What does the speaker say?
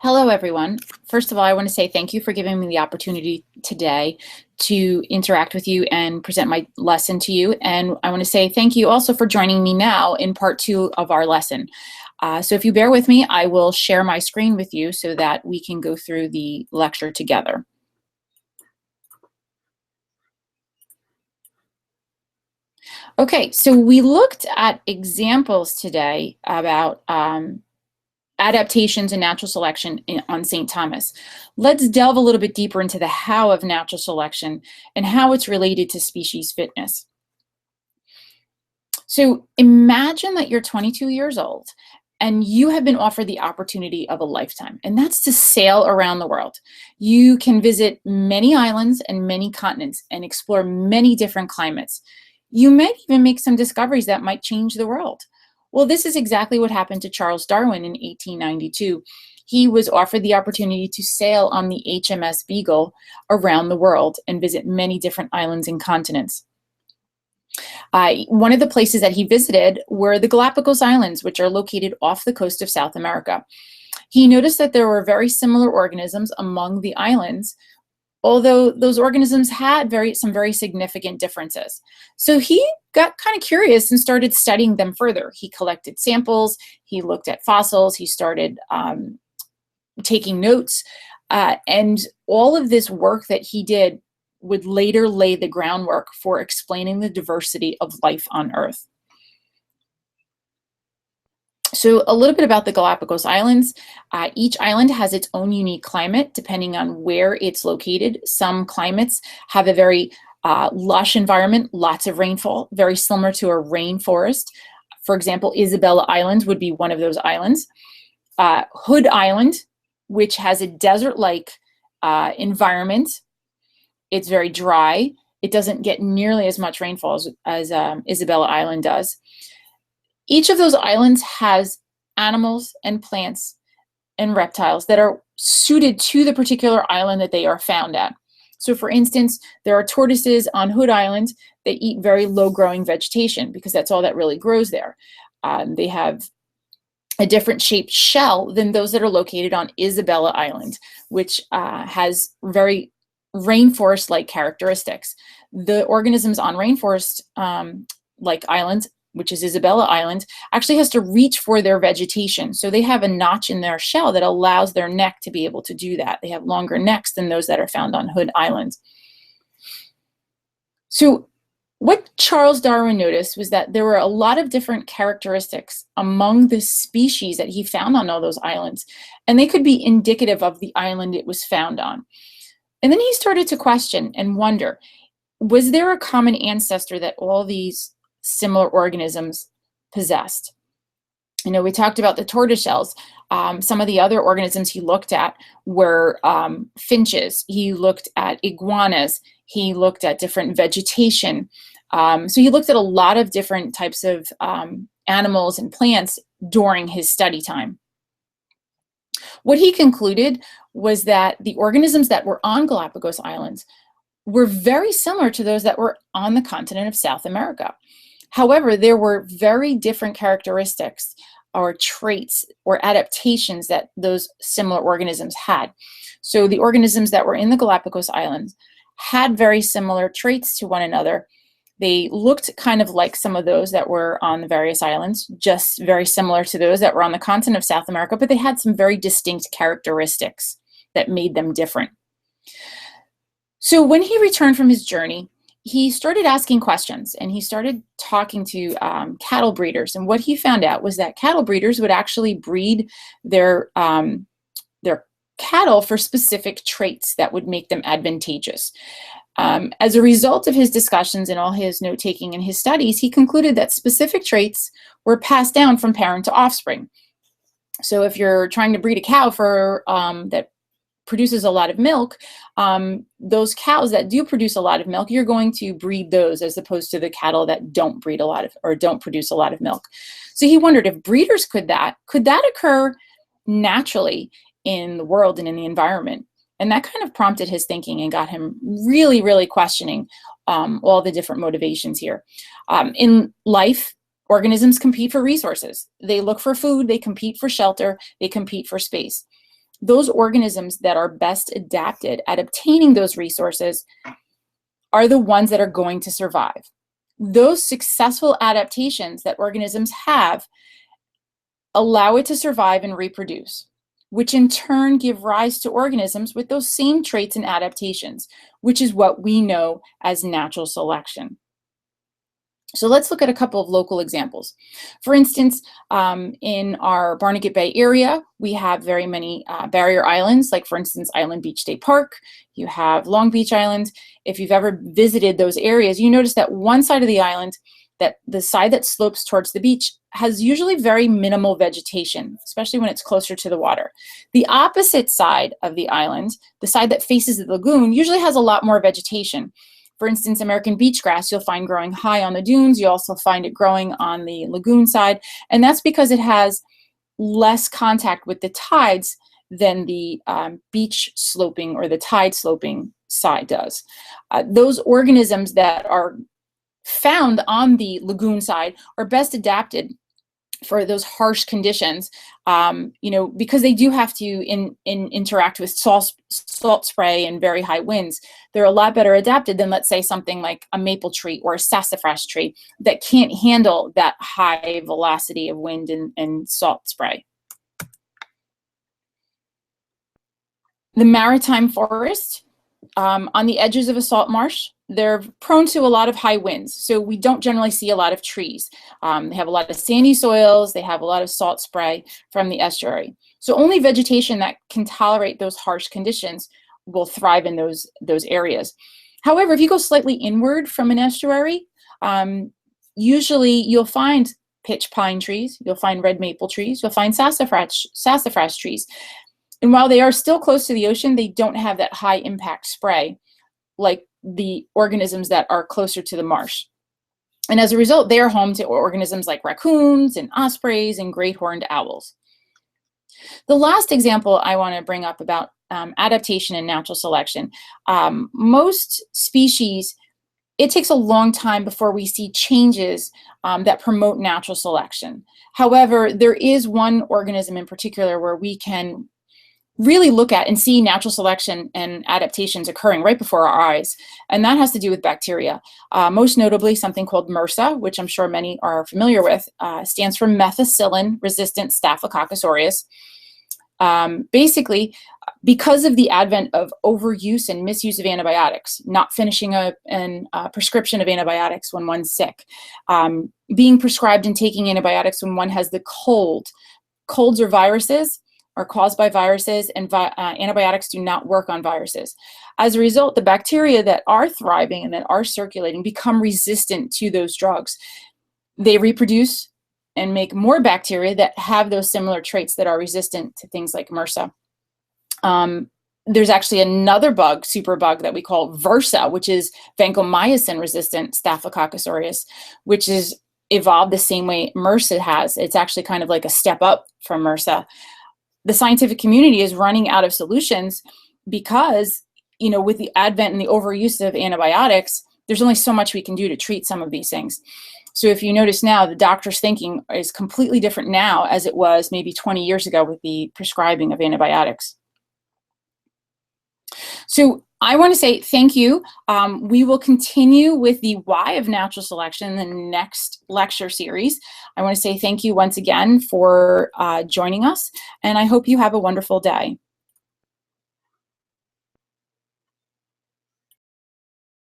Hello, everyone. First of all, I want to say thank you for giving me the opportunity today to interact with you and present my lesson to you. And I want to say thank you also for joining me now in part two of our lesson. So if you bear with me, I will share my screen with you so that we can go through the lecture together. Okay, so we looked at examples today about adaptations and natural selection on St. Thomas. Let's delve a little bit deeper into the how of natural selection and how it's related to species fitness. So imagine that you're 22 years old and you have been offered the opportunity of a lifetime, and that's to sail around the world. You can visit many islands and many continents and explore many different climates. You might even make some discoveries that might change the world. Well, this is exactly what happened to Charles Darwin in 1892. He was offered the opportunity to sail on the HMS Beagle around the world and visit many different islands and continents. One of the places that he visited were the Galapagos Islands, which are located off the coast of South America. He noticed that there were very similar organisms among the islands, although those organisms had some very significant differences. So he got kind of curious and started studying them further. He collected samples, he looked at fossils, he started taking notes, and all of this work that he did would later lay the groundwork for explaining the diversity of life on Earth. So a little bit about the Galapagos Islands. Each island has its own unique climate depending on where it's located. Some climates have a very lush environment, lots of rainfall, very similar to a rainforest. For example, Isabella Island would be one of those islands. Hood Island, which has a desert-like environment. It's very dry. It doesn't get nearly as much rainfall as Isabella Island does. Each of those islands has animals and plants and reptiles that are suited to the particular island that they are found at. So for instance, there are tortoises on Hood Island that eat very low-growing vegetation because that's all that really grows there. They have a different shaped shell than those that are located on Isabella Island, which has very rainforest-like characteristics. The organisms on rainforest-like islands, which is Isabella Island, actually has to reach for their vegetation. So they have a notch in their shell that allows their neck to be able to do that. They have longer necks than those that are found on Hood Island. So what Charles Darwin noticed was that there were a lot of different characteristics among the species that he found on all those islands, and they could be indicative of the island it was found on. And then he started to question and wonder, was there a common ancestor that all these similar organisms possessed? You know, we talked about the tortoiseshells. Some of the other organisms he looked at were finches. He looked at iguanas. He looked at different vegetation. So he looked at a lot of different types of animals and plants during his study time. What he concluded was that the organisms that were on Galapagos Islands were very similar to those that were on the continent of South America. However, there were very different characteristics or traits or adaptations that those similar organisms had. So the organisms that were in the Galapagos Islands had very similar traits to one another. They looked kind of like some of those that were on the various islands, just very similar to those that were on the continent of South America, but they had some very distinct characteristics that made them different. So when he returned from his journey, he started asking questions and he started talking to cattle breeders. And what he found out was that cattle breeders would actually breed their cattle for specific traits that would make them advantageous. As a result of his discussions and all his note-taking and his studies, he concluded that specific traits were passed down from parent to offspring. So if you're trying to breed a cow for that produces a lot of milk, those cows that do produce a lot of milk, you're going to breed those as opposed to the cattle that don't breed a lot of or don't produce a lot of milk. So he wondered if breeders could that occur naturally in the world and in the environment? And that kind of prompted his thinking and got him really, really questioning all the different motivations here. In life, organisms compete for resources. They look for food, they compete for shelter, they compete for space. those organisms that are best adapted at obtaining those resources are the ones that are going to survive. Those successful adaptations that organisms have allow it to survive and reproduce, which in turn give rise to organisms with those same traits and adaptations, which is what we know as natural selection. So let's look at a couple of local examples. For instance, in our Barnegat Bay area, we have very many barrier islands, like for instance, Island Beach State Park. You have Long Beach Island. If you've ever visited those areas, you notice that one side of the island, that the side that slopes towards the beach, has usually very minimal vegetation, especially when it's closer to the water. The opposite side of the island, the side that faces the lagoon, usually has a lot more vegetation. For instance, American beach grass, you'll find growing high on the dunes. You also find it growing on the lagoon side. And that's because it has less contact with the tides than the beach sloping or the tide sloping side does. Those organisms that are found on the lagoon side are best adapted for those harsh conditions, because they do have to interact with salt spray and very high winds. They're a lot better adapted than, let's say, something like a maple tree or a sassafras tree that can't handle that high velocity of wind and salt spray. The maritime forest, on the edges of a salt marsh, they're prone to a lot of high winds, so we don't generally see a lot of trees. They have a lot of sandy soils, they have a lot of salt spray from the estuary. So only vegetation that can tolerate those harsh conditions will thrive in those areas. However, if you go slightly inward from an estuary, usually you'll find pitch pine trees, you'll find red maple trees, you'll find sassafras trees. And while they are still close to the ocean, they don't have that high impact spray like the organisms that are closer to the marsh. And as a result, they are home to organisms like raccoons and ospreys and great horned owls. The last example I want to bring up about adaptation and natural selection, most species, it takes a long time before we see changes that promote natural selection. However, there is one organism in particular where we can really look at and see natural selection and adaptations occurring right before our eyes. And that has to do with bacteria. Most notably, something called MRSA, which I'm sure many are familiar with, stands for methicillin-resistant Staphylococcus aureus. Basically, because of the advent of overuse and misuse of antibiotics, not finishing a prescription of antibiotics when one's sick, being prescribed and taking antibiotics when one has the cold. Colds are viruses, are caused by viruses, and antibiotics do not work on viruses. As a result, the bacteria that are thriving and that are circulating become resistant to those drugs. They reproduce and make more bacteria that have those similar traits that are resistant to things like MRSA. There's actually another bug, superbug, that we call VRSA, which is vancomycin-resistant Staphylococcus aureus, which is evolved the same way MRSA has. It's actually kind of like a step up from MRSA. The scientific community is running out of solutions because, with the advent and the overuse of antibiotics, there's only so much we can do to treat some of these things. So if you notice now, the doctor's thinking is completely different now as it was maybe 20 years ago with the prescribing of antibiotics. So I want to say thank you. We will continue with the why of natural selection in the next lecture series. I want to say thank you once again for joining us, and I hope you have a wonderful day.